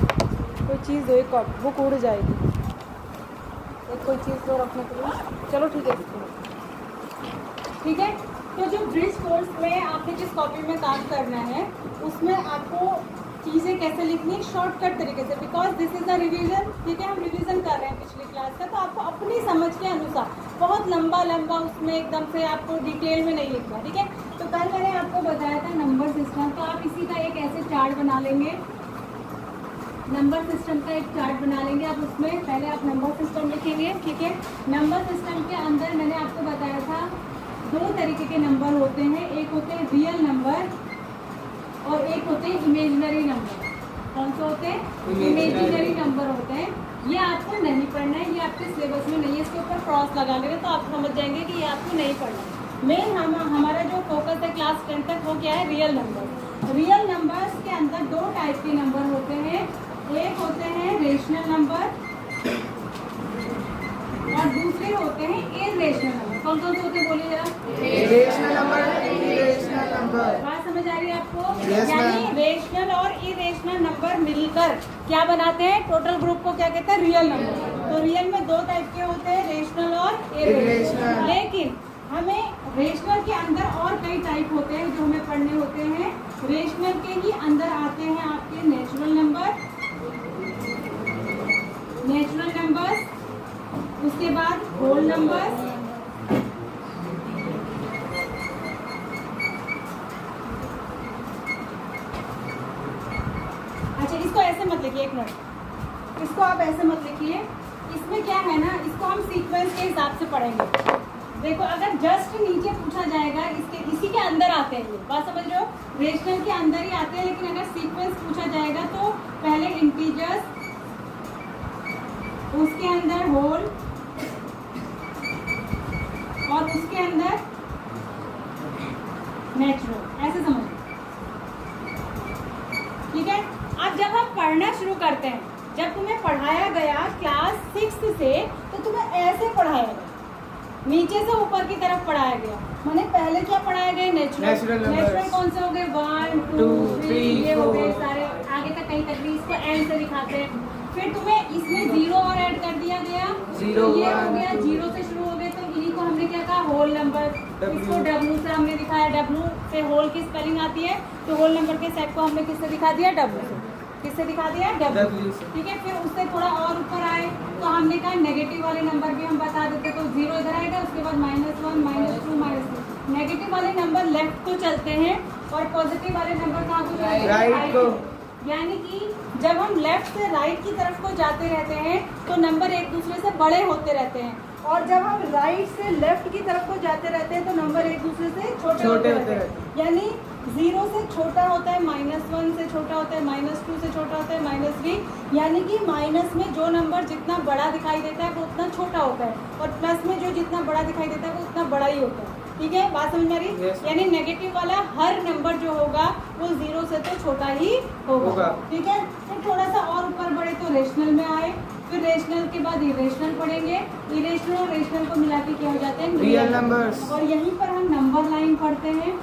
कोई चीज़ दो, एक कप, बुक उड़ जाएगी। एक कोई चीज़ दो रखने के लिए। चलो ठीक है, ठीक है। तो जो ब्रिज कोर्स में आपने जिस कॉपी में काम करना है उसमें आपको चीज़ें कैसे लिखनी है शॉर्टकट तरीके से, because this is the revision, ठीक है। हम रिवीजन कर रहे हैं पिछली क्लास का, तो आपको अपनी समझ के अनुसार बहुत लंबा लंबा उसमें एकदम से आपको डिटेल में नहीं लिखना, ठीक है। तो कल मैंने आपको बताया था नंबर सिस्टम, तो आप इसी का एक ऐसे चार्ट बना लेंगे, नंबर सिस्टम का एक चार्ट बना लेंगे आप। उसमें पहले आप नंबर सिस्टम लिखेंगे, ठीक है। नंबर सिस्टम के अंदर मैंने आपको बताया था दो तरीके के नंबर होते हैं, एक होते हैं रियल नंबर और एक होते हैं इमेजिनरी नंबर। कौन से होते हैं? इमेजिनरी नंबर होते हैं। ये आपको नहीं पढ़ना है, ये आपके सिलेबस में नहीं है, इसके ऊपर क्रॉस लगा लेंगे तो आप समझ जाएंगे कि ये आपको नहीं पढ़ना है। मेन हमारा जो फोकस है क्लास 10 तक वो क्या है? Real number. रियल नंबर्स के अंदर दो टाइप के नंबर होते हैं, एक होते हैं रेशनल नंबर और दूसरे होते हैं इरेशनल नंबर। कौन कौन से होते हैं बोलिए जरा? Rational number, irrational number. बात समझ आ रही है आपको? Yes, यानी ma'am। रेशनल और इरेशनल नंबर मिलकर क्या बनाते हैं? टोटल ग्रुप को क्या कहते हैं? Real number. तो रियल में दो टाइप के होते हैं, रेशनल और इरेशनल। लेकिन हमें रेशनल के अंदर और कई टाइप होते हैं जो हमें पढ़ने होते हैं। रेशनल के ही अंदर आते हैं आपके नेचुरल नंबर, उसके बाद होल नंबर्स, अच्छा इसको ऐसे मत लिखिए, एक मिनट, इसको आप ऐसे मत लिखिए। इसमें क्या है ना, इसको हम सीक्वेंस के हिसाब से पढ़ेंगे। देखो अगर जस्ट नीचे पूछा जाएगा, इसी के अंदर आते हैं ये, बात समझ रहे हो? रेशनल के अंदर ही आते हैं, लेकिन अगर सीक्वेंस पूछा जाएगा तो पहले इंटीजर्स, उसके अंदर होल और उसके अंदर नेचुरल, ऐसे समझ, ठीक है। अब जब हम पढ़ना शुरू करते हैं, जब तुम्हें पढ़ाया गया क्लास 6 से, तो तुम्हें ऐसे पढ़ाया गया, नीचे से ऊपर की तरफ पढ़ाया गया। मैंने पहले क्या पढ़ाया गया? नेचुरल कौन से हो गए? 1 2 3 ये हो गए सारे, आगे तक कहीं तक भी इसको एंड से दिखाते हैं। फिर तुम्हें इसमें जीरो और ऐड कर दिया गया, तो ये हो गया, जीरो से शुरू हो गए, तो इन्हीं को हमने क्या कहा? Whole number. इसको डब्ल्यू से हमने दिखाया, डब्ल्यू से होल की स्पेलिंग आती है, तो होल नंबर के सेट को हमने किससे दिखा दिया? डब्ल्यू से। किससे दिखा दिया? डब्ल्यू, ठीक है। फिर उससे थोड़ा और ऊपर आए तो हमने कहा नेगेटिव वाले नंबर भी हम बता देते, तो जीरो इधर आएगा, उसके बाद -1 -2 -3। नेगेटिव वाले नंबर लेफ्ट को चलते हैं और पॉजिटिव वाले नंबर कहाँ को चलते हैं? राइट को। यानी कि जब हम लेफ्ट से राइट की तरफ को जाते रहते हैं तो नंबर एक दूसरे से बड़े होते रहते हैं, और जब हम राइट से लेफ्ट की तरफ को जाते रहते हैं तो नंबर एक दूसरे से छोटे होते रहते हैं। यानी 0 से छोटा होता है, -1 से छोटा होता है, -2 से छोटा होता है, -3। यानी कि माइनस में जो नंबर जितना बड़ा दिखाई देता है वो उतना छोटा होता है, और प्लस में जो जितना बड़ा दिखाई देता है वो उतना बड़ा ही होता है, ठीक है। बात समझ में आ रही? यानी नेगेटिव वाला हर नंबर जो होगा वो 0 से तो छोटा ही होगा, ठीक है। फिर थोड़ा सा और ऊपर बढ़े तो रेशनल में आए, फिर रेशनल के बाद इरेशनल पढ़ेंगे, इरेशनल और रेशनल को मिला के क्या हो जाते हैं? Real numbers. और यहीं पर हम नंबर लाइन पढ़ते हैं।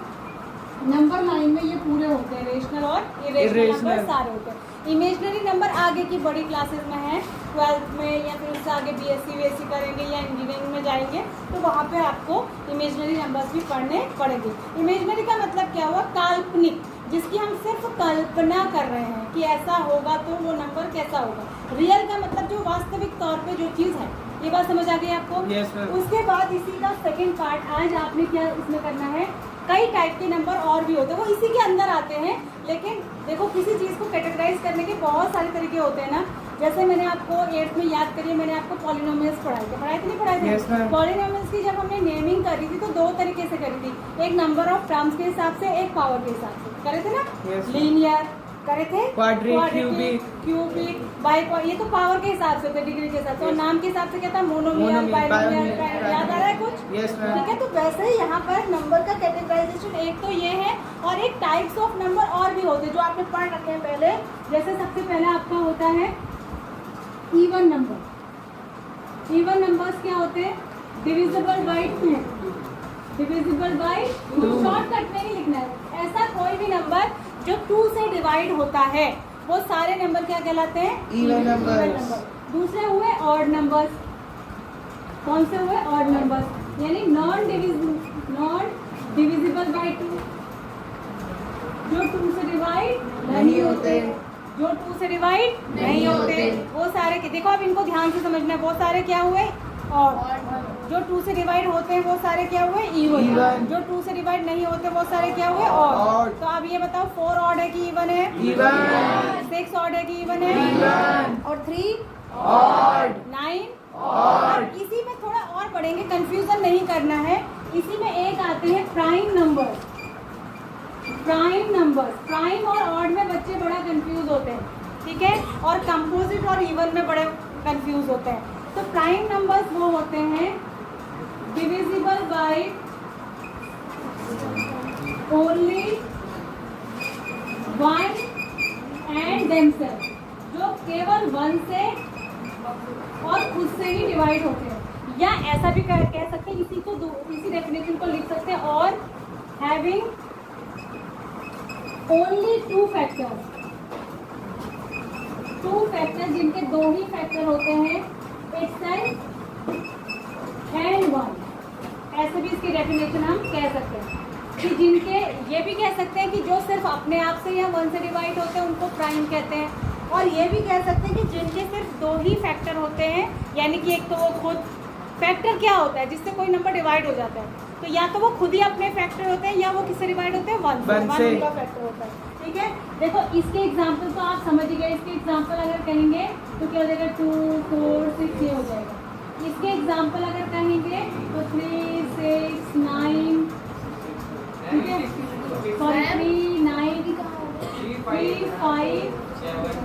नंबर लाइन में ये पूरे होते हैं, रेशनल और इरेशनल नंबर सारे होते हैं। इमेजिनरी नंबर आगे की बड़ी क्लासेस में है, 12th में या फिर उससे आगे BSc करेंगे या इंजीनियरिंग में जाएंगे तो वहाँ पे आपको इमेजिनरी नंबर्स भी पढ़ने पड़ेंगे। इमेजिनरी का मतलब क्या हुआ? काल्पनिक, जिसकी हम सिर्फ कल्पना कर रहे हैं कि ऐसा होगा तो वो नंबर कैसा होगा। रियल का मतलब जो वास्तविक तौर पे जो चीज़ है। ये बात समझ आ गई आपको? Yes, ma'am। उसके बाद इसी का सेकंड पार्ट आज आपने क्या इसमें करना है, कई टाइप के नंबर और भी होते हैं, वो इसी के अंदर आते हैं। लेकिन देखो किसी चीज़ को कैटेगराइज करने के बहुत सारे तरीके होते हैं ना। जैसे मैंने आपको 8th में याद करिए, मैंने आपको पॉलिनोमियल्स पढ़ाए थे नहीं पढ़ाए थे? Yes, ma'am। पॉलिनोमियल्स की जब हमने नेमिंग करी थी तो दो तरीके से करी थी, एक नंबर ऑफ टर्म्स के हिसाब से, एक पावर के हिसाब से करे थे ना। Yes, लीनियर करे थे, क्वाड्रेटिक, क्यूबिक, बाई, ये तो पावर के हिसाब से थे, डिग्री के हिसाब से। और नाम के हिसाब से क्या था? Monomial, binomial. याद आ रहा है कुछ? Yes, ma'am। ठीक है। तो वैसे ही यहाँ पर नंबर का कैटेगराइजेशन एक तो ये है, और एक टाइप्स ऑफ नंबर और भी होते हैं जो आपने पढ़ रखे हैं पहले। जैसे सबसे पहले आपका होता है इवन नंबर। इवन नंबर्स क्या होते हैं? Divisible by 2, divisible by 2। Shortcut में ही लिखना है, ऐसा कोई भी नंबर जो 2 से डिवाइड होता है वो सारे नंबर क्या कहलाते हैं? Even numbers. नंबर। दूसरे हुए ऑड नंबर्स। कौन से हुए? ऑड नंबर्स, यानी नॉन डिविजिबल बाय 2, जो 2 से डिवाइड नहीं होते, जो 2 से डिवाइड नहीं होते, वो सारे के देखो, अब इनको ध्यान से समझना है। वो सारे क्या हुए? ऑड। जो 2 से डिवाइड होते हैं वो सारे क्या हुए? इवन। जो 2 से डिवाइड नहीं होते वो सारे क्या हुए? ऑड। तो अब ये बताओ 4 ऑड है कि इवन है? Even. 6 ऑड है कि इवन है? Even. और 3 Odd. 9 Odd. अब इसी में थोड़ा और पढ़ेंगे, कंफ्यूजन नहीं करना है। इसी में एक आते हैं प्राइम नंबर। प्राइम और ऑड में बच्चे बड़ा कंफ्यूज होते हैं, ठीक है, और कंपोजिट और इवन में बड़े कंफ्यूज होते हैं। तो प्राइम नंबर्स वो होते हैं divisible by only 1 and themselves, जो केवल 1 से और खुद से ही डिवाइड होते हैं। या ऐसा भी कह सकते हैं, इसी डेफिनेशन को लिख सकते हैं, और हैविंग ओनली 2 फैक्टर्स, जिनके 2 ही फैक्टर होते हैं, itself and 1। ऐसे भी इसकी डेफिनेशन हम कह सकते हैं कि जिनके, ये भी कह सकते हैं कि जो सिर्फ अपने आप से या 1 से डिवाइड होते हैं उनको प्राइम कहते हैं, और ये भी कह सकते हैं कि जिनके सिर्फ 2 ही फैक्टर होते हैं, यानी कि एक तो वो खुद, फैक्टर क्या होता है? जिससे कोई नंबर डिवाइड हो जाता है, तो या तो वो खुद ही अपने फैक्टर होते हैं या वो किससे डिवाइड होते हैं? 1 से। 1 उनका फैक्टर होता है, ठीक है। देखो इसके एग्जाम्पल तो आप समझ ही गए। इसके एग्जाम्पल अगर कहेंगे तो क्या हो जाएगा? 2 4 6 ये हो जाएगा। इसके एग्जाम्पल अगर कहेंगे तो 3 6 9, ठीक है, सॉरी 3 9 3 5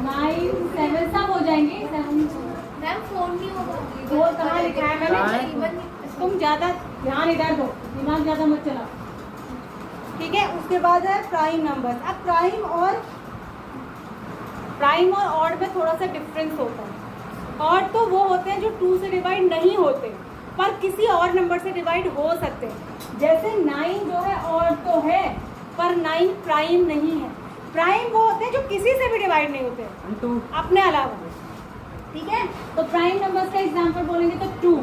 9 7 सब हो जाएंगे। 7 मैम फोन नहीं होगा। वो कहाँ लिखा है मैंने? तुम ज़्यादा ध्यान इधर दो, दिमाग ज़्यादा मत चलाओ, ठीक है। उसके बाद है प्राइम नंबर्स। अब प्राइम और ऑड में थोड़ा सा डिफरेंस होता है। ऑड तो वो होते हैं जो 2 से डिवाइड नहीं होते पर किसी और नंबर से डिवाइड हो सकते हैं। जैसे 9 जो है ऑड तो है पर 9 प्राइम नहीं है। प्राइम वो होते हैं जो किसी से भी डिवाइड नहीं होते अपने अलावा, ठीक है। तो प्राइम नंबर्स का एग्जांपल बोलेंगे तो 2।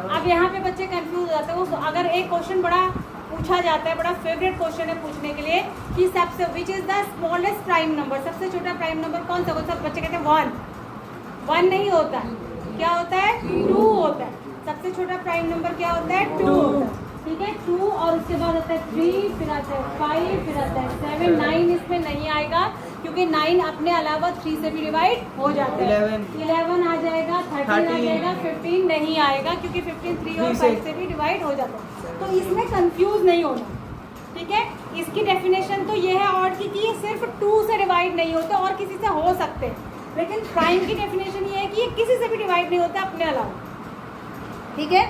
अब यहाँ पे बच्चे कंफ्यूज हो जाते हैं। वो अगर एक क्वेश्चन बड़ा पूछा जाता है, बड़ा फेवरेट क्वेश्चन है पूछने के लिए कि सबसे which is the smallest prime number, सबसे छोटा प्राइम नंबर कौन सा? सब बच्चे कहते हैं 1 नहीं होता, क्या होता है? 2 होता है। सबसे छोटा प्राइम नंबर क्या होता है? 2 होता है, ठीक है। 2 और उसके बाद आता है 3, फिर आता है 5, फिर आता है 7। 9 इसमें नहीं आएगा क्योंकि 9 अपने अलावा 3 से भी डिवाइड हो जाता है। 11 आ जाएगा, 13 आ जाएगा, 15 नहीं आएगा क्योंकि 15 3 और 5 से भी डिवाइड हो जाता है। तो इसमें कंफ्यूज नहीं होना, ठीक है। इसकी डेफिनेशन तो ये है ऑड की कि सिर्फ 2 से डिवाइड नहीं होते और किसी से हो सकते हैं, लेकिन प्राइम की डेफिनेशन ये है कि ये किसी से भी डिवाइड नहीं होता अपने अलावा, ठीक है।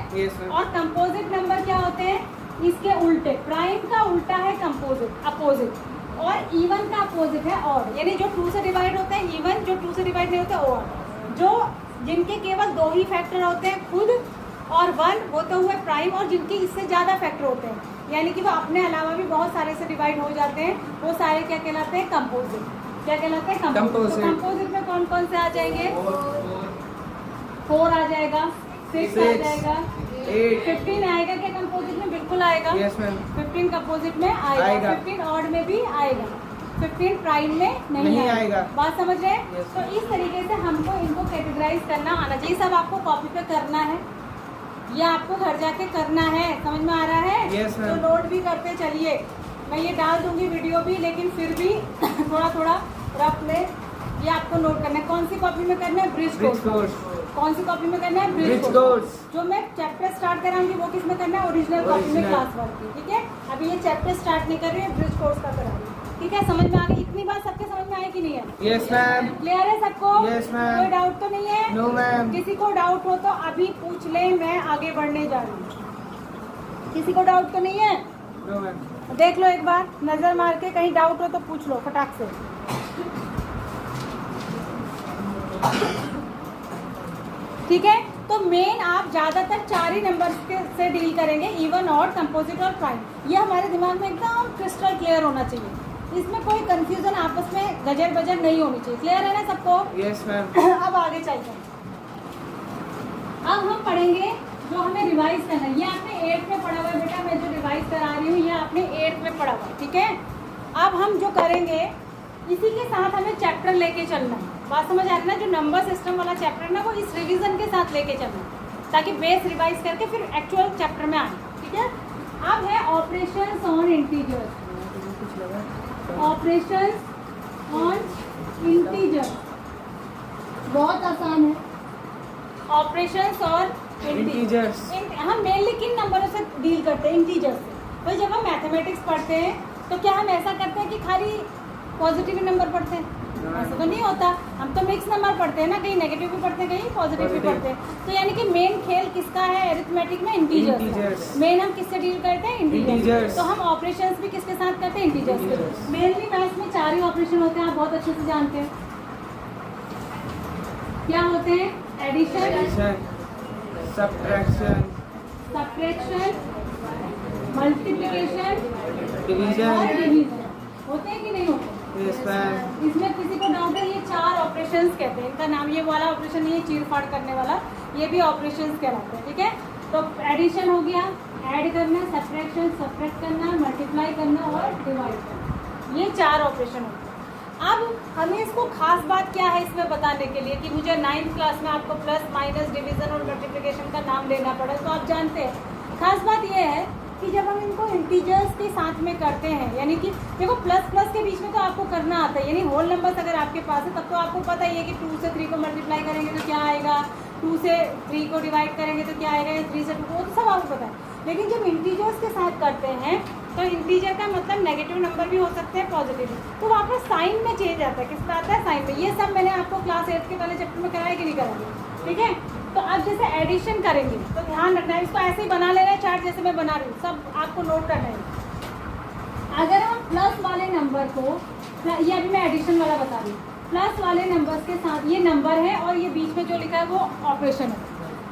और कंपोजिट नंबर क्या होते हैं? इसके उल्टे। प्राइम का उल्टा है कंपोजिट, अपोजिट, और इवन का अपोजिट है ऑड। यानी जो 2 से डिवाइड होते हैं इवन, जो 2 से डिवाइड नहीं होते ऑड। जो जिनके केवल 2 ही फैक्टर होते हैं खुद और 1 होते हुए प्राइम, और जिनके इससे ज़्यादा फैक्टर होते हैं यानी कि वो अपने अलावा भी बहुत सारे से डिवाइड हो जाते हैं, वो सारे क्या कहलाते हैं? कंपोजिट। क्या कहलाते हैं? कंपोजिट। तो कंपोजिट में कौन कौन से आ जाएंगे? 4 आ जाएगा, 6 आ जाएगा, 15 आएगा क्या कंपोजिट में? बिल्कुल आएगा। Yes, ma'am. 15 कंपोजिट में आएगा। 15 ऑड में भी आएगा, 15 प्राइम में नहीं आएगा। बात समझ रहे हैं? Yes. तो इस तरीके से हमको इनको कैटेगराइज करना आना चाहिए। सब आपको कॉपी पे करना है, ये आपको घर जाके करना है। समझ में आ रहा है? Yes, तो ma'am. नोट भी करते चलिए। मैं ये डाल दूंगी वीडियो भी, लेकिन फिर भी थोड़ा थोड़ा रफ में ये आपको नोट करना है। कौन सी कॉपी में करना है? Bridge course. कौन सी कॉपी में करना है? Bridge course. जो मैं चैप्टर स्टार्ट कराऊंगी वो किस में करना है? ओरिजिनल कॉपी में, क्लास वर्क की, ठीक है। अभी ये चैप्टर स्टार्ट नहीं कर रही है, ब्रिज कोर्स का करा रही है, ठीक है। समझ में आ गई? इतनी बात सबके समझ में आई कि नहीं है? Yes, ma'am. क्लियर है सबको? Yes, ma'am. कोई डाउट तो नहीं है? No, ma'am. किसी को डाउट हो तो अभी पूछ ले, मैं आगे बढ़ने जा रही हूँ। किसी को डाउट तो नहीं है? No, ma'am. देख लो एक बार, नजर मार के, कहीं डाउट हो तो पूछ लो फटाक से। ठीक है। तो मेन आप ज्यादातर 4 ही नंबर से डील करेंगे, इवन, ऑड, कंपोजिट और प्राइम। ये हमारे दिमाग में एकदम क्रिस्टल क्लियर होना चाहिए, इसमें कोई कंफ्यूजन आपस में गजर बजर नहीं होनी चाहिए। क्लियर है ना सबको? Yes ma'am. अब आगे चलते हैं। अब हम पढ़ेंगे जो हमें रिवाइज करना है। ये आपने 8th में पढ़ा हुआ है बेटा, मैं जो रिवाइज करा रही हूँ ये आपने 8th में पढ़ा हुआ है, ठीक है। अब हम जो करेंगे इसी के साथ हमें चैप्टर लेके चलना है। बात समझ आ रही है ना? जो नंबर सिस्टम वाला चैप्टर है ना वो इस रिवीजन के साथ लेके चलना है ताकि बेस रिवाइज करके फिर एक्चुअल चैप्टर में आए, ठीक है। अब है operations on integers. Operations on integers बहुत आसान है। ऑपरेशंस और इंटीजर्स। हम मेनली किन नंबरों से डील करते हैं? इंटीजर्स से। भाई जब हम मैथमेटिक्स पढ़ते हैं तो क्या हम ऐसा करते हैं कि खाली पॉजिटिव नंबर पढ़ते हैं? ऐसा तो नहीं होता। हम तो मिक्स नंबर पढ़ते हैं ना, कहीं नेगेटिव भी पढ़ते हैं कहीं पॉजिटिव भी पढ़ते हैं। तो यानी कि मेन खेल किसका है अरिथमेटिक में? इंटीजर्स। मेन हम किससे डील करते हैं? इंटीजर्स। तो हम ऑपरेशंस भी किसके साथ करते हैं? इंटीजर्स के। मेनली मैथ्स में 4 ही ऑपरेशन होते हैं, आप बहुत अच्छे से जानते हैं। क्या होते हैं? Addition, subtraction, multiplication, division. और डिवीजन। होते हैं कि नहीं होते? Yes ma'am. इसमें किसी को डाउट है? ये 4 ऑपरेशंस कहते हैं। इनका नाम ये वाला ऑपरेशन नहीं है चीर फाड़ करने वाला, ये भी ऑपरेशंस कहलाते हैं, ठीक है। तो एडिशन हो गया, ऐड करना, सब्ट्रैक्शन, सब्ट्रैक्ट करना, मल्टीप्लाई करना और डिवाइड करना, ये 4 ऑपरेशन होते हैं। अब हमें इसको खास बात क्या है इसमें बताने के लिए कि मुझे 9th क्लास में आपको प्लस माइनस डिवीजन और मल्टीप्लिकेशन का नाम लेना पड़ा, तो आप जानते हैं। खास बात ये है कि जब हम इनको इंटीजर्स के साथ में करते हैं, यानी कि देखो प्लस प्लस के बीच में तो आपको करना आता है, यानी होल नंबर्स अगर आपके पास है तब तो आपको पता ही है कि 2 से 3 को मल्टीप्लाई करेंगे तो क्या आएगा, 2 से 3 को डिवाइड करेंगे तो क्या आएगा, 3 से 2 को, तो सब आपको पता है। लेकिन जब इंटीजर्स के साथ करते हैं तो इंटीजर का मतलब नेगेटिव नंबर भी हो सकते हैं, पॉजिटिव भी, तो वहाँ पर साइन में चेंज आता है। किसका आता है? साइन में। ये सब मैंने आपको क्लास 8 के पहले चैप्टर में कराया कि नहीं कराया, ठीक है। तो अब जैसे एडिशन करेंगे तो ध्यान रखना है, इसको ऐसे ही बना लेना है चार्ट जैसे मैं बना रही हूँ, सब आपको नोट करना है। अगर हम प्लस वाले नंबर को, ये अभी मैं एडिशन वाला बता रही हूँ, प्लस वाले नंबर्स के साथ ये नंबर है और ये बीच में जो लिखा है वो ऑपरेशन है,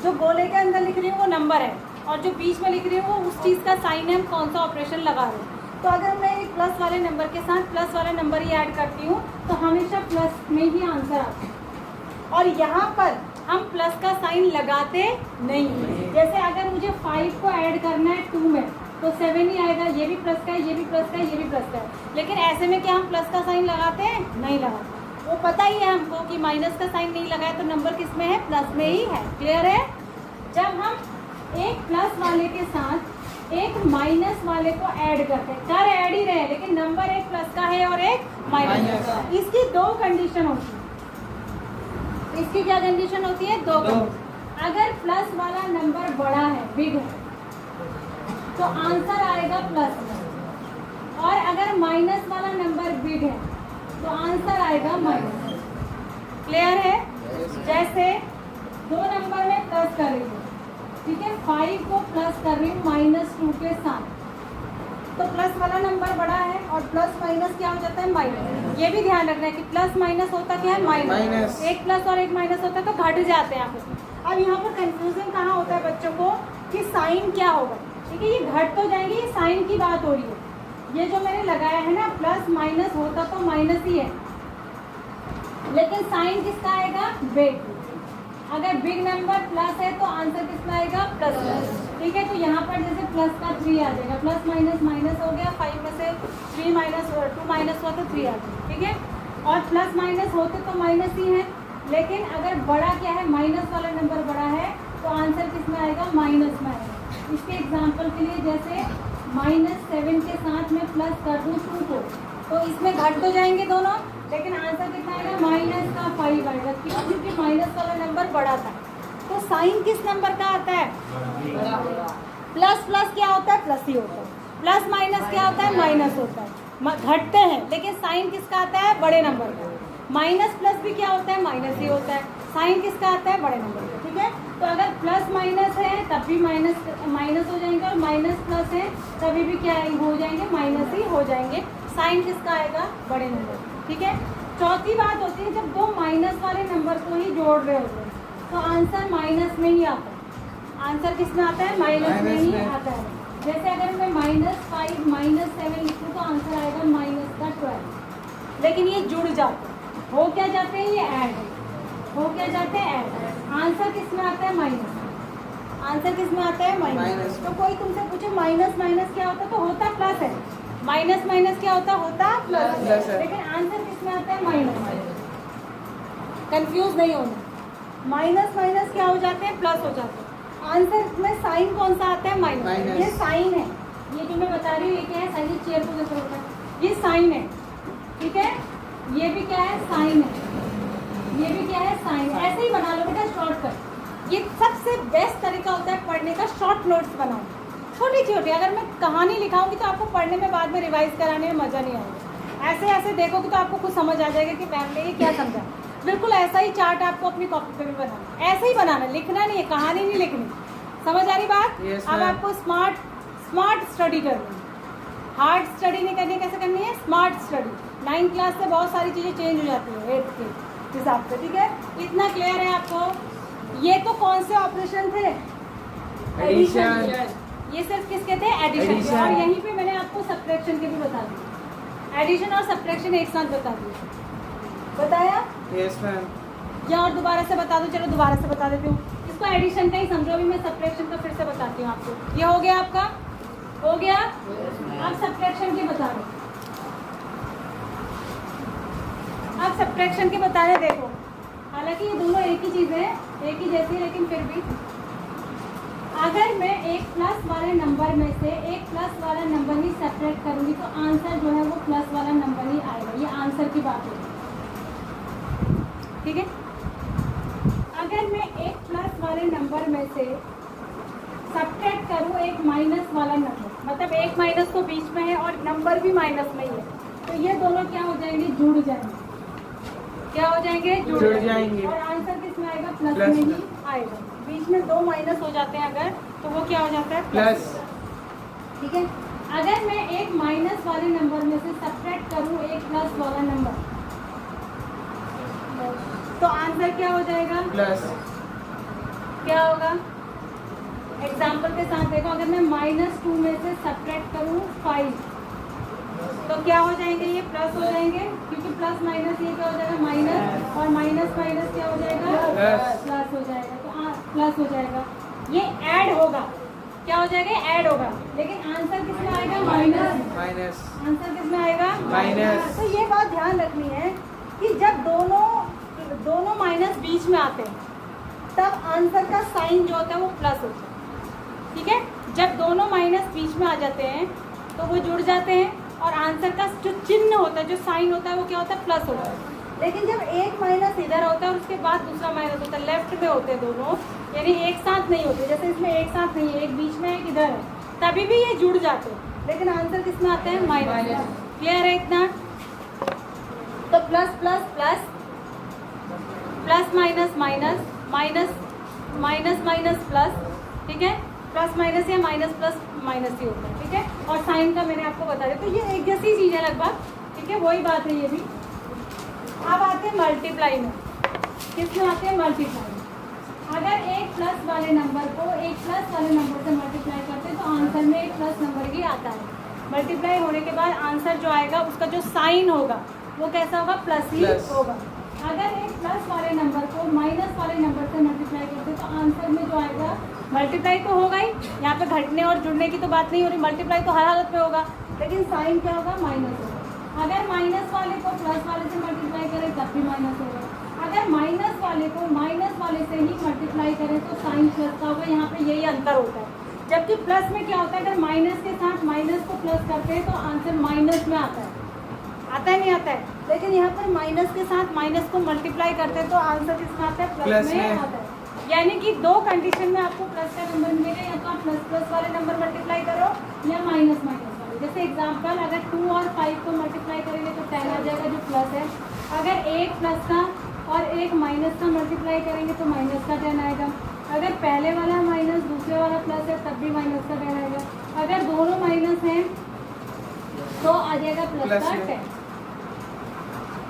जो गोले के अंदर लिख रही हूँ वो नंबर है और जो बीच में लिख रही हूँ वो उस चीज़ का साइन है, हम कौन सा ऑपरेशन लगा रहे हैं। तो अगर मैं एक प्लस वाले नंबर के साथ प्लस वाला नंबर ही ऐड करती हूँ तो हमेशा प्लस में ही आंसर आता है, और यहाँ पर हम प्लस का साइन लगाते नहीं। जैसे अगर मुझे 5 को ऐड करना है 2 में तो 7 ही आएगा, ये भी प्लस का है, ये भी प्लस का है, ये भी प्लस का है। लेकिन ऐसे में क्या हम प्लस का साइन लगाते हैं? नहीं लगाते। वो पता ही है हमको कि माइनस का साइन नहीं लगाया तो नंबर किस में है? प्लस में ही है। क्लियर है? जब हम एक प्लस वाले के साथ एक माइनस वाले को ऐड करते हैं, कर ऐड ही रहे लेकिन नंबर एक प्लस का है और एक माइनस का है, इसकी 2 कंडीशन होती है। इसकी क्या कंडीशन होती है? 2 अगर प्लस वाला नंबर बड़ा है, बिग है, तो आंसर आएगा प्लस में, और अगर माइनस वाला नंबर बिग है तो आंसर आएगा माइनस। क्लियर है? जैसे 2 नंबर में प्लस कर रही हूँ, ठीक है, 5 को प्लस कर रही हूँ -2 के साथ, तो प्लस वाला नंबर बड़ा है और प्लस माइनस क्या हो जाता है? माइनस। ये भी ध्यान रखना है कि प्लस माइनस होता क्या है? माइनस। एक प्लस और एक माइनस होता है तो घट जाते हैं आपस में। अब यहाँ पर कंफ्यूजन कहाँ होता है बच्चों को कि साइन क्या होगा, ठीक है, ये घट तो जाएंगे, ये साइन की बात हो रही है। ये जो मैंने लगाया है ना, प्लस माइनस होता तो माइनस ही है, लेकिन साइन किसका आएगा? बिग। अगर बिग नंबर प्लस है तो आंसर किसका आएगा? प्लस। ठीक है, तो यहाँ पर जैसे प्लस का 3 आ जाएगा, प्लस माइनस माइनस हो गया, 5 में से 3 माइनस 2 माइनस हुआ तो 3 आ जाएगा, ठीक है। और प्लस माइनस होते तो माइनस ही है, लेकिन अगर बड़ा क्या है, माइनस वाला नंबर बड़ा है तो आंसर किस में आएगा? माइनस में आएगा। इसके एग्जाम्पल के लिए जैसे -7 के साथ में प्लस कर दूँ 2 को, तो इसमें घट तो जाएंगे दोनों, लेकिन आंसर कितना आएगा? -5 आएगा। क्यों? क्योंकि माइनस वाला नंबर बड़ा था। तो साइन किस नंबर का आता है? प्लस प्लस क्या होता है? प्लस ही होता है। प्लस माइनस क्या होता है? माइनस होता है। घटते हैं, लेकिन साइन किसका आता है? बड़े नंबर का। माइनस प्लस भी क्या होता है? माइनस ही होता है। साइन किसका आता है? बड़े नंबर का। ठीक है, तो अगर प्लस माइनस है तब भी माइनस हो जाएंगे, और माइनस प्लस है तभी भी क्या हो जाएंगे? माइनस ही हो जाएंगे। साइन किसका आएगा? बड़े नंबर। ठीक है, चौथी बात होती है जब 2 माइनस वाले नंबर को ही जोड़ रहे होते हैं तो आंसर माइनस में ही आता है। आंसर किस में आता है? माइनस में ही आता है। जैसे अगर मैं -5 -7 लिखूँ तो आंसर आएगा -12। लेकिन ये जुड़ जाते हैं, हो क्या जाते हैं, ये ऐड हो क्या जाते हैं, ऐड। आंसर किस में आता है, माइनस। आंसर किस में आता है, माइनस। तो कोई तुमसे पूछे माइनस माइनस क्या होता है, तो होता प्लस है। माइनस माइनस क्या होता प्लस है। लेकिन आंसर किस में आता है, माइनस। कंफ्यूज नहीं होना, माइनस माइनस क्या हो जाते हैं, प्लस हो जाते हैं। आंसर में साइन कौन सा आता है, माइनस। ये साइन है, ये जो मैं बता रही हूँ ये क्या है, साइन चेयर को जैसे होता है, ये साइन है, ठीक है। ये भी क्या है, साइन है, ये भी क्या है, साइन। ऐसे ही बना लो बेटा शॉर्टकट। ये सबसे बेस्ट तरीका होता है पढ़ने का, शॉर्ट नोट्स बनाओ छोटी छोटी। अगर मैं कहानी लिखाऊंगी तो आपको पढ़ने में बाद में रिवाइज कराने में मज़ा नहीं आएगा। ऐसे ऐसे देखोगे तो आपको कुछ समझ आ जाएगा कि मैम ने ये क्या समझा। बिल्कुल ऐसा ही चार्ट आपको अपनी कॉपी पे भी बनाना, ऐसे ही बनाना, लिखना नहीं है, कहानी नहीं लिखनी। समझ आ रही बात? Yes, अब ma'am. आपको स्मार्ट स्टडी करनी है, हार्ड स्टडी नहीं करनी। कैसे करनी है, स्मार्ट स्टडी। 9th क्लास से बहुत सारी चीज़ें चेंज हो जाती है 8th के हिसाब से, ठीक है। इतना क्लियर है आपको? ये तो कौन से ऑपरेशन थे, एडिशन। ये सिर्फ किसके थे, एडिशन के। और यहीं पे मैंने आपको सब्ट्रैक्शन के भी बता दिए, एडिशन और सब्ट्रैक्शन एक साथ बता दिए। बताया? Yes ma'am. या और दोबारा से बता दो, चलो दोबारा से बता देती हूँ। इसको एडिशन का ही समझो, अभी मैं सब्ट्रैक्शन का फिर से बताती हूँ आपको। ये हो गया आपका, हो गया। अब सब्ट्रैक्शन के बता दो, अब सब्ट्रैक्शन के बता रहे। देखो हालांकि ये दोनों एक ही चीज़ है, एक ही जैसी, लेकिन फिर भी अगर मैं एक प्लस वाले नंबर में से एक प्लस वाला नंबर ही सब्ट्रैक्ट करूँगी तो आंसर जो है वो प्लस वाला नंबर ही आएगा। ये आंसर की बात है, ठीक है। अगर मैं एक प्लस वाले नंबर में से सब्ट्रैक्ट करूँ एक माइनस वाला नंबर, मतलब एक माइनस तो बीच में है और नंबर भी माइनस में ही है, तो ये दोनों क्या हो जाएंगे, जुड़ जाएंगे। क्या हो जाएंगे, जुड़ जाएंगे। और आंसर किस में आएगा, प्लस में ही आएगा। बीच में 2 माइनस हो जाते हैं अगर, तो वो क्या हो जाता है, प्लस, ठीक है। अगर मैं एक माइनस वाले नंबर में से सब्ट्रैक्ट करूँ एक प्लस वाला नंबर, तो आंसर क्या हो जाएगा, प्लस। क्या होगा, एग्जाम्पल के साथ देखो। अगर मैं -2 में से सब्ट्रैक्ट करूँ 5, तो क्या हो जाएंगे, ये प्लस हो जाएंगे, क्योंकि प्लस माइनस ये क्या हो जाएगा, माइनस, और माइनस माइनस क्या हो जाएगा, प्लस हो जाएगा। तो प्लस हो जाएगा, ये ऐड होगा। क्या हो जाएगा, ऐड होगा। लेकिन आंसर किस में आएगा, माइनस। आंसर किस में आएगा, माइनस। तो ये बात ध्यान रखनी है कि जब दोनों माइनस बीच में आते हैं तब आंसर का साइन जो होता है वो प्लस होता है, ठीक है। जब दोनों माइनस बीच में आ जाते हैं तो वो जुड़ जाते हैं और आंसर का जो चिन्ह होता है, जो साइन होता है, वो क्या होता है, प्लस होता है। लेकिन जब एक माइनस इधर होता है और उसके बाद दूसरा माइनस होता है, लेफ्ट में होते हैं दोनों, यानी एक साथ नहीं होते। जैसे इसमें एक साथ नहीं है, एक बीच में एक इधर है, तभी भी ये जुड़ जाते हैं, लेकिन आंसर किस में आते हैं, माइनस। क्लियर है इतना? तो plus plus plus, plus minus minus, minus minus minus plus, ठीक है। प्लस माइनस या माइनस प्लस माइनस ही होता है, ठीक है। और साइन का मैंने आपको बता दिया, तो ये एक जैसी चीज़ है लगभग, ठीक है, वही बात है ये भी। अब आते हैं मल्टीप्लाई में। किस में आते हैं, मल्टीप्लाई में। अगर एक प्लस वाले नंबर को एक प्लस वाले नंबर से मल्टीप्लाई करते हैं तो आंसर में एक प्लस नंबर ही आता है। मल्टीप्लाई होने के बाद आंसर जो आएगा उसका जो साइन होगा वो कैसा होगा, प्लस ही होगा। अगर एक प्लस वाले नंबर को माइनस वाले नंबर से मल्टीप्लाई करते हैं तो आंसर में जो आएगा, मल्टीप्लाई तो होगा ही, यहाँ पे घटने और जुड़ने की तो बात नहीं हो रही, मल्टीप्लाई तो हर हालत में होगा, लेकिन साइन क्या होगा, माइनस होगा। अगर माइनस वाले को प्लस वाले से मल्टीप्लाई करें तब भी माइनस होगा। अगर माइनस वाले को माइनस वाले से ही मल्टीप्लाई करें तो साइन प्लस का होगा। यहाँ पे यही अंतर होता है। जबकि प्लस में क्या होता है, अगर माइनस के साथ माइनस को प्लस करते हैं तो आंसर माइनस में आता है नहीं आता है। लेकिन यहाँ पर माइनस के साथ माइनस को मल्टीप्लाई करते हैं तो आंसर किसमें आता है, प्लस में आता है। यानी कि 2 कंडीशन में आपको प्लस का नंबर मिलेगा, या तो आप प्लस प्लस वाले नंबर मल्टीप्लाई करो या माइनस माइनस वाले। जैसे एग्जांपल, अगर 2 और 5 को मल्टीप्लाई करेंगे तो 10 आ जाएगा जो प्लस है। अगर एक प्लस का और एक माइनस का मल्टीप्लाई करेंगे तो माइनस का 10 आएगा। अगर पहले वाला माइनस दूसरे वाला प्लस है तब भी माइनस का 10 आएगा। अगर दोनों माइनस हैं तो आ जाएगा प्लस का 10,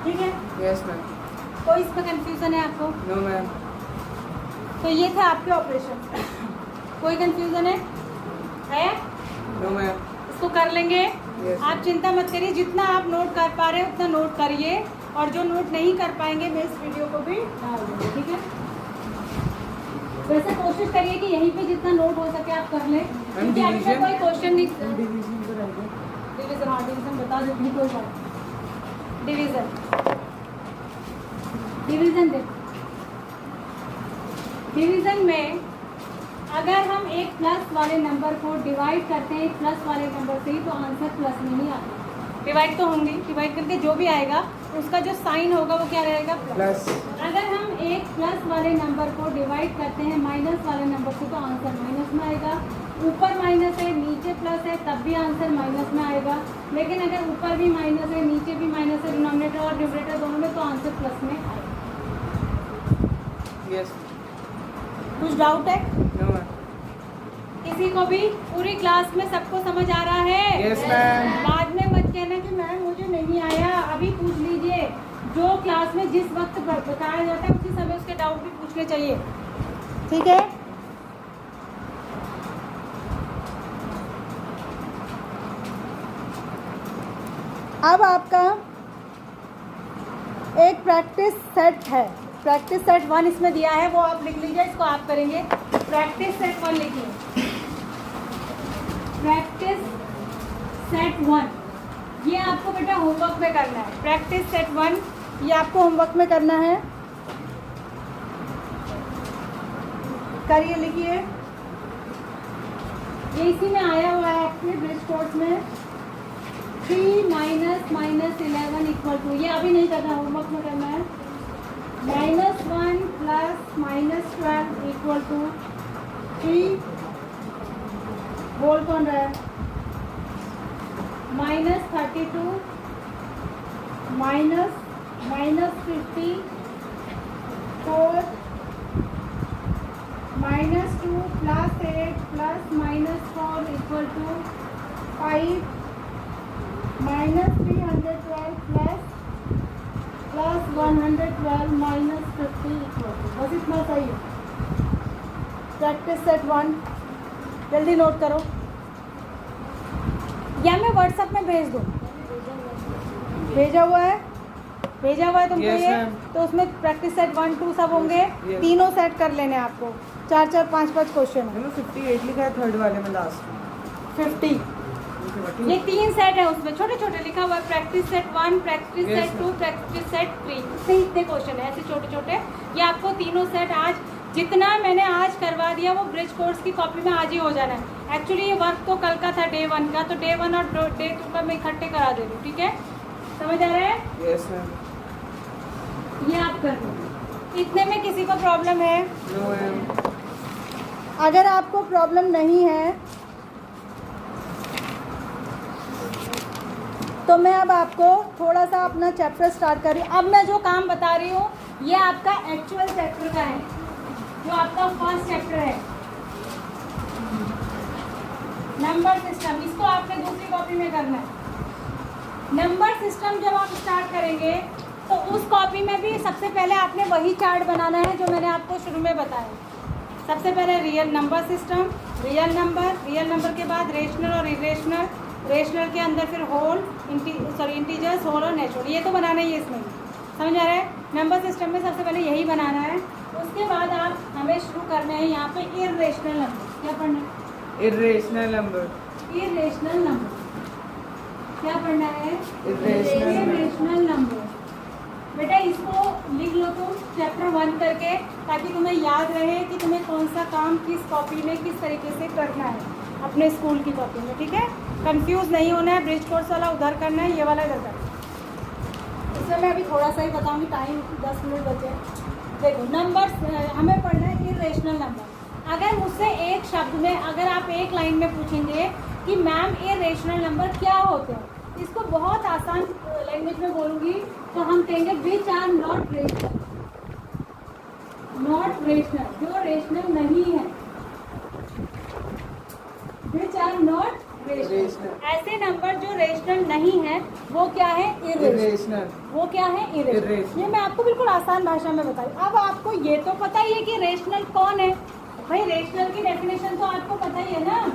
ठीक है। Yes ma'am. कोई इसमें कंफ्यूजन है आपको? No ma'am. तो ये थे आपके ऑपरेशन। कोई कंफ्यूजन है? No ma'am. इसको कर लेंगे। Yes. आप चिंता मत करिए, जितना आप नोट कर पा रहे हैं उतना नोट करिए, और जो नोट नहीं कर पाएंगे मैं इस वीडियो को भी डाल दूँगी, ठीक है। वैसे कोशिश करिए कि यहीं पे जितना नोट हो सके आप कर लें, क्योंकि आपका कोई क्वेश्चन नहीं। डिवीजन पर आएगा। डिवीजन, हाँ डिवीजन बता देती हूँ, कोई बात। डिवीजन देखो, डिवीजन में अगर हम एक प्लस वाले नंबर को डिवाइड करते हैं एक प्लस वाले नंबर से ही, तो आंसर प्लस में ही आता है। डिवाइड तो होंगे, डिवाइड करके जो भी आएगा उसका जो साइन होगा वो क्या रहेगा, प्लस। अगर हम एक प्लस वाले नंबर को डिवाइड करते हैं माइनस वाले नंबर से, तो आंसर माइनस में आएगा। ऊपर माइनस है नीचे प्लस है तब भी आंसर माइनस में आएगा, लेकिन अगर ऊपर भी माइनस है नीचे भी माइनस है, डिनोमिनेटर और न्यूमरेटर दोनों में, तो आंसर प्लस में आएगा। Yes. कुछ डाउट है No ma'am. किसी को भी? पूरी क्लास में सबको समझ आ रहा है? Yes ma'am. बाद में मत कहना कि मैम मुझे नहीं आया, अभी पूछ लीजिए। जो क्लास में जिस वक्त पर बताया जाता है उसी समय उसके डाउट भी पूछने चाहिए, ठीक है। अब आपका एक प्रैक्टिस सेट है, प्रैक्टिस सेट 1 इसमें दिया है, वो आप लिख लीजिए, इसको आप करेंगे। प्रैक्टिस सेट 1 लिखिए, प्रैक्टिस सेट 1, ये आपको बेटा होमवर्क में करना है। प्रैक्टिस सेट 1 ये आपको होमवर्क में करना है, करिए, लिखिए। ये इसी में आया हुआ है आपके ब्रिज कोर्स में। 3 - -11 = ये अभी नहीं करना, होमवर्क में करना है। -1 + -12 = 3, बोल कौन रहा है, -32 -50 4 -2 + 8 + -4 = 5 -312 + 112 - 50 = बस इतना सही है। प्रैक्टिस सेट 1 जल्दी नोट करो, या मैं व्हाट्सएप में भेज दूँ? भेजा हुआ है तुमको। Yes, ये ma'am. तो उसमें प्रैक्टिस सेट 1, 2 सब होंगे। Yes. तीनों सेट कर लेने आपको, 4, 5 क्वेश्चन है। 58 लिखा है थर्ड वाले में लास्ट। 50 ये 3 सेट है, उसमें छोटे छोटे लिखा हुआ है। Practice set 1, practice Yes, set 2, practice set 3, इतने क्वेश्चन है ऐसे छोटे छोटे। ये आपको तीनों सेट आज जितना मैंने आज करवा दिया वो ब्रिज कोर्स की कॉपी में आज ही हो जाना है। एक्चुअली ये वर्क तो कल का था, डे 1 का, तो डे 1 और डे 2 का मैं इकट्ठे करा दे रही हूँ, ठीक है। समझ आ रहा है? Yes ma'am. ये आप कर दो। इतने में किसी को प्रॉब्लम है? No ma'am. अगर आपको प्रॉब्लम नहीं है तो मैं अब आपको थोड़ा सा अपना चैप्टर स्टार्ट कर रही हूँ। अब मैं जो काम बता रही हूँ ये आपका एक्चुअल चैप्टर का है, जो आपका फर्स्ट चैप्टर है, नंबर सिस्टम। इसको आपने दूसरी कॉपी में करना है। नंबर सिस्टम जब आप स्टार्ट करेंगे तो उस कॉपी में भी सबसे पहले आपने वही चार्ट बनाना है जो मैंने आपको शुरू में बताया। सबसे पहले real number system, real number के बाद रेशनल और इरेशनल, रेशनल के अंदर फिर होल, इंटीजर्स, होल और नेचुरल। ये तो बनाना ही है इसमें, समझ आ रहा है? नंबर सिस्टम में सबसे पहले यही बनाना है। उसके बाद आप हमें शुरू करना है यहाँ पे इरेशनल नंबर। क्या पढ़ना है? Irrational number. इरेशनल नंबर क्या पढ़ना है? Irrational irrational number. बेटा इसको लिख लो तुम चैप्टर 1 करके, ताकि तुम्हें याद रहे कि तुम्हें कौन सा काम किस कॉपी में किस तरीके से करना है अपने स्कूल की कॉपी में, ठीक है। कंफ्यूज नहीं होना है। ब्रिज कोर्स वाला उधर करना है, ये वाला इधर करना है। इसमें मैं अभी थोड़ा सा ही बताऊंगी, टाइम 10 मिनट बचे। देखो नंबर्स हमें पढ़ना है इरेशनल नंबर। अगर मुझसे एक शब्द में, अगर आप एक लाइन में पूछेंगे कि मैम इरेशनल नंबर क्या होते हैं, इसको बहुत आसान लैंग्वेज में बोलूँगी तो हम कहेंगे which are not rational. Not rational, जो रेशनल नहीं है, विच आर नॉट रेशनल। ऐसे नंबर जो रेशनल नहीं है वो क्या है? इरेशनल। वो क्या है? इरेशनल। ये मैं आपको बिल्कुल आसान भाषा में बताई। अब आपको ये तो पता ही है कि रेशनल कौन है। भाई रेशनल की डेफिनेशन तो आपको पता ही है ना।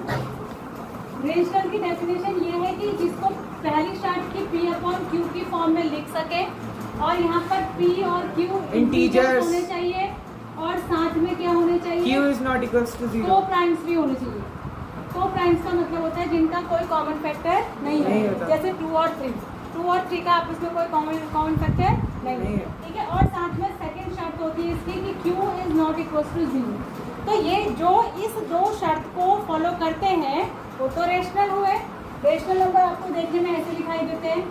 रेशनल की डेफिनेशन ये है कि जिसको पहली शर्त की P अपॉन Q की फॉर्म में लिख सके, और यहाँ पर P और Q इंटीजर्स होने चाहिए, और साथ में क्या होने चाहिए, Q is not equals to को 0. प्राइम्स भी होने चाहिए। को प्राइम्स का मतलब होता है जिनका कोई कॉमन फैक्टर नहीं नहीं है, होता। जैसे 2 और 3, 2 और 3 का आपस में कोई कॉमन फैक्टर नहीं नहीं है, है। ठीक है। और साथ में सेकंड शर्त होती है इसकी कि Q is not equal to 0। तो ये जो इस दो शर्त को फॉलो करते हैं वो तो रेशनल हुए। रेशनल नंबर आपको देखने में ऐसे दिखाई देते हैं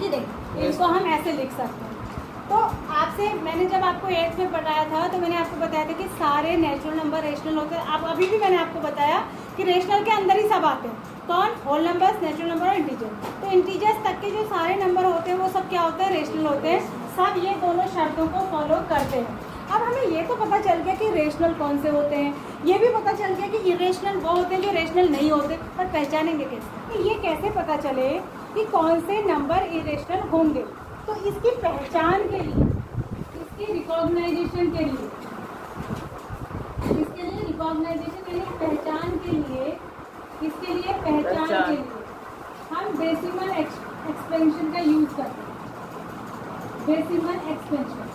कि देख इनको हम ऐसे लिख सकते हैं। तो आपसे मैंने जब आपको 8th में पढ़ाया था तो मैंने आपको बताया था कि सारे नेचुरल नंबर रेशनल होते हैं। आप अभी भी मैंने आपको बताया कि रेशनल के अंदर ही सब आते हैं, कौन, होल नंबर्स, नेचुरल नंबर और इंटीजर। तो इंटीजर्स तक के जो सारे नंबर होते हैं वो सब क्या होते हैं, रेशनल होते हैं। सब ये दोनों शर्तों को फॉलो करते हैं। अब हमें ये तो पता चल गया कि रेशनल कौन से होते हैं, ये भी पता चल गया कि इरेशनल वो होते हैं जो रेशनल नहीं होते, पर पहचानेंगे कैसे, तो ये कैसे पता चले कि कौन से नंबर इरेशनल होंगे। तो इसकी पहचान के लिए, इसकी रिकॉग्नाइजेशन के लिए, इसके लिए रिकॉग्नाइजेशन के लिए, पहचान के लिए, इसके लिए पहचान के लिए हम डेसिमल एक्सपेंशन का यूज करते हैं। डेसिमल एक्सपेंशन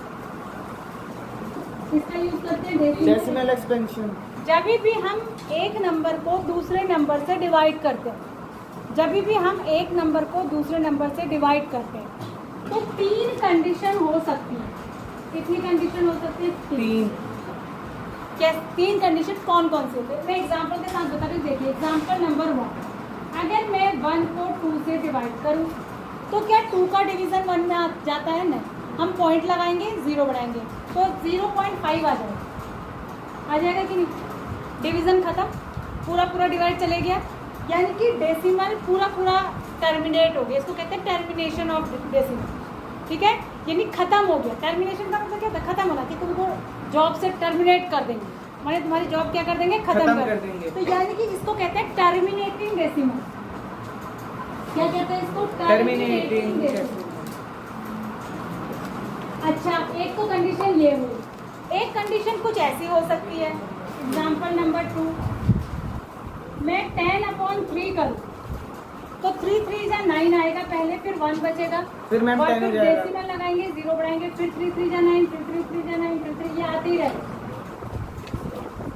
इसका यूज करते हैं, डेसिमल एक्सपेंशन। जब भी हम एक नंबर को दूसरे नंबर से डिवाइड करते हैं, जब भी हम एक नंबर को दूसरे नंबर से डिवाइड करते हैं तो 3 कंडीशन हो सकती है। कितनी कंडीशन हो सकती है? 3। क्या 3 कंडीशन कौन कौन से होते हैं? मैं एग्जांपल के साथ बता रही हूँ। देखिए एग्जांपल नंबर 1, अगर मैं 1 को 2 से डिवाइड करूँ तो क्या 2 का डिवीज़न 1 में आ जाता है? नहीं, हम पॉइंट लगाएंगे, 0 बढ़ाएंगे तो 0.5 आ जाएगा कि नहीं? डिवीज़न खत्म, पूरा डिवाइड चले गया, यानी कि डेसिमल पूरा टर्मिनेट हो गया। इसको कहते हैं टर्मिनेशन ऑफ डेसिमल, ठीक है, यानी खत्म हो गया। टर्मिनेशन का मतलब क्या होता है? खत्म होना, कि तुमको जॉब से टर्मिनेट कर देंगे, माने तुम्हारी जॉब क्या कर देंगे? खत्म कर देंगे। तो यानी कि इसको कहते हैं टर्मिनेटिंग डेसिमल। क्या कहते हैं इसको? Terminating decimal. अच्छा, एक तो कंडीशन ये हुई। एक कंडीशन कुछ ऐसी हो सकती है, एग्जाम्पल नंबर 2, मैं 10/3 करूँ तो 3 जा 9 आएगा पहले, फिर 1 बचेगा, फिर मैम और 10 हो फिर जाएगा। डेसिमल लगाएंगे, 0 बढ़ाएंगे, फिर 3 जा 9, फिर 3 जा 9, फिर 3, ये आते ही रहेगा।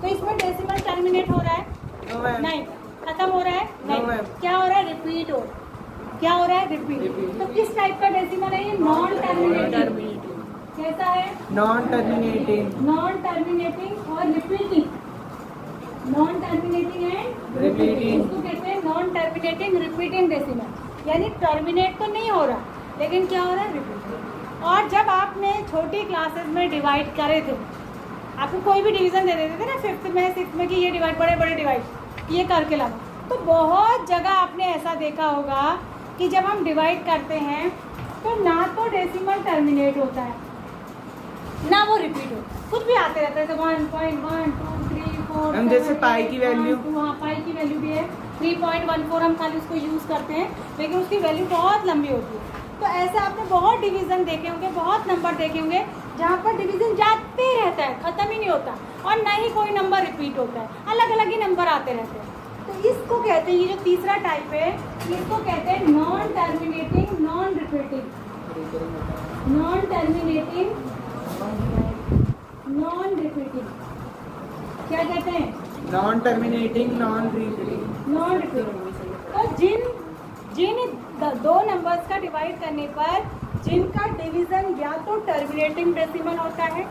तो इसमें डेसिमल टर्मिनेट हो रहा है? No, ma'am. नहीं। खत्म हो रहा है? No, नहीं। ma'am. क्या हो रहा है? रिपीट हो रहा है। क्या हो रहा है? रिपीट। Repeat. तो किस टाइप का डेसिमल है ये? Non terminating. कैसा है? Non terminating. नॉन टर्मिनेटिंग और repeating. Non terminating and Repeating. इसको कहते हैं नॉन टर्मिनेटिंग रिपीटिंग डेसिमल, यानी टर्मिनेट तो नहीं हो रहा लेकिन क्या हो रहा है? रिपीटिंग। और जब आपने छोटी क्लासेस में डिवाइड करे थे, आपको कोई भी डिवीजन दे देते थे ना 5th में 6th में कि ये डिवाइड, बड़े डिवाइड ये करके लाओ, तो बहुत जगह आपने ऐसा देखा होगा कि जब हम डिवाइड करते हैं तो ना तो डेसिमल टर्मिनेट होता है ना वो रिपीट होता है, कुछ भी आते रहता है, जैसे 1.1 2 3 4 हम जैसे पाई की वैल्यू, हाँ पाई की वैल्यू भी है 3.14, हम खाली उसको यूज़ करते हैं लेकिन उसकी वैल्यू बहुत लंबी होती है। तो ऐसे आपने बहुत डिवीज़न देखे होंगे, बहुत नंबर देखे होंगे जहाँ पर डिवीज़न जाते रहता है, ख़त्म ही नहीं होता, और ना ही कोई नंबर रिपीट होता है, अलग अलग ही नंबर आते रहते हैं। तो इसको कहते हैं, ये जो तीसरा टाइप है इसको कहते हैं non terminating non repeating. Non terminating non repeating क्या कहते हैं? Non terminating non repeating. Non repeating. तो जिन दो नंबर्स का डिवाइड करने पर जिनका डिवीज़न या तो टर्मिनेटिंग डेसिमल होता है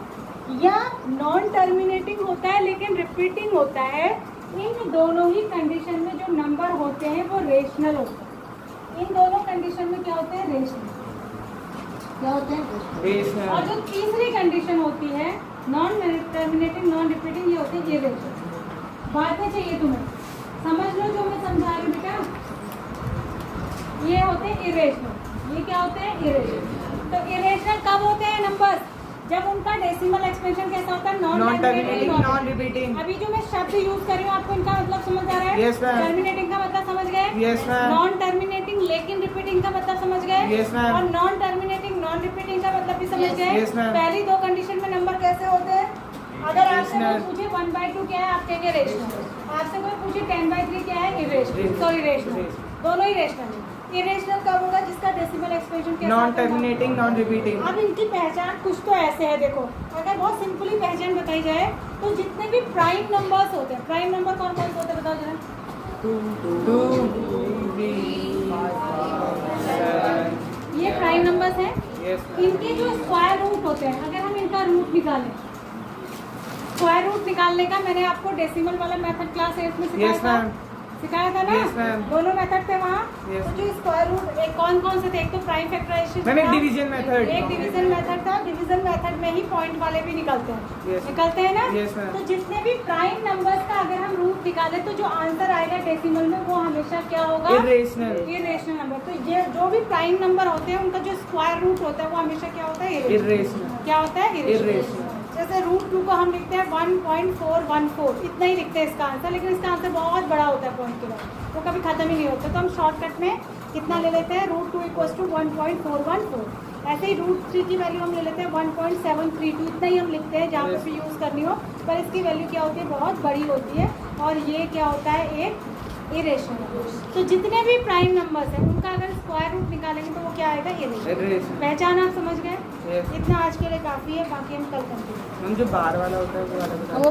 या नॉन टर्मिनेटिंग होता है लेकिन रिपीटिंग होता है, इन दोनों ही कंडीशन में जो नंबर होते हैं वो रेशनल होते हैं। इन दोनों कंडीशन में क्या होते हैं? रेशनल। क्या होते हैं? रेशनल। और जो तीसरी कंडीशन होती है नॉन टर्मिनेटिंग नॉन रिपीटिंग, ये होते हैं इरेशनल। बात में चाहिए तुम्हें, समझ लो जो मैं समझा रही हूँ बेटा, ये होते हैं इरेशनल। ये क्या होते हैं? इरेशनल। तो इरेशनल कब होते हैं नंबर्स? जब उनका डेसिमल एक्सपेंशन कैसा होता है? Non terminating non repeating. अभी जो मैं शब्द यूज कर रही हूँ आपको इनका मतलब समझ आ रहा है? Yes, ma'am. टर्मिनेटिंग का मतलब समझ गए? Yes, ma'am. नॉन टर्मिनेटिंग लेकिन रिपीटिंग का मतलब समझ गए? Yes, ma'am. और नॉन टर्मिनेटिंग नॉन रिपीटिंग का मतलब भी समझ गए? Yes, ma'am. पहली 2 कंडीशन में नंबर कैसे होते हैं? अगर आपसे कोई Rational. पूछे 1/2 क्या है, आप कहेंगे रेशनल। आपसे कोई पूछे 10/3 क्या है, irrational. Rational. Sorry rational, Rational. दोनों ही रेशनल है। इरेशनल कब होगा, जिसका डेसिमल एक्सप्रेशन के नॉन साथ होगा। Terminating, non repeating. अब इनकी पहचान कुछ तो ऐसे है, देखो अगर बहुत सिंपली पहचान बताई जाए तो जितने भी प्राइम नंबर्स होते हैं, प्राइम नंबर कौन कौन से होते हैं बताओ जरा। 2, 3, 5, 7. ये प्राइम नंबर्स हैं। Yes. इनके जो स्क्वायर रूट होते हैं, अगर हम इनका रूट निकालें, स्क्वायर रूट निकालने का मैंने आपको डेसिमल वाला मेथड क्लास 8 में Yes, ma'am. सिखाया था ना। Yes, ma'am. दोनों मेथड थे वहाँ। Yes. तो जो स्क्वायर रूट एक कौन कौन से थे, एक तो प्राइम फैक्टराइजेशन मैम, एक था, division method. एक डिवीजन मेथड था। डिवीजन मेथड में ही पॉइंट वाले भी निकलते हैं। Yes. निकलते हैं ना। Yes, ma'am. तो जितने भी प्राइम नंबर्स का अगर हम रूट निकालें तो जो आंसर आएगा डेसिमल में वो हमेशा क्या होगा, Irrational. Irrational number. तो ये जो भी प्राइम नंबर होते हैं उनका जो स्क्वायर रूट होता है वो हमेशा क्या होता है, Irrational. क्या होता है, Irrational. जैसे √2 को हम लिखते हैं 1.414, इतना ही लिखते हैं इसका आंसर, लेकिन इसका आंसर बहुत बड़ा होता है पॉइंट के बाद, वो कभी खत्म ही नहीं होता। तो हम शॉर्टकट में कितना ले लेते हैं, √2 = 1.414। ऐसे ही √3 की वैल्यू हम ले लेते हैं 1.732, इतना ही हम लिखते हैं जहाँ पे भी यूज़ करनी हो, पर इसकी वैल्यू क्या होती है, बहुत बड़ी होती है। और ये क्या होता है, एक इरेशनल। तो जितने भी प्राइम नंबर्स हैं उनका अगर स्क्वायर रूट निकालेंगे तो वो क्या आएगा, इरेशनल। Irrational. पहचान आप समझ गए। Yes. इतना आज के लिए काफ़ी है, बाकी हम कल कंटिन्यू। मैम, जो बार वाला होता है वो वाला बता दो।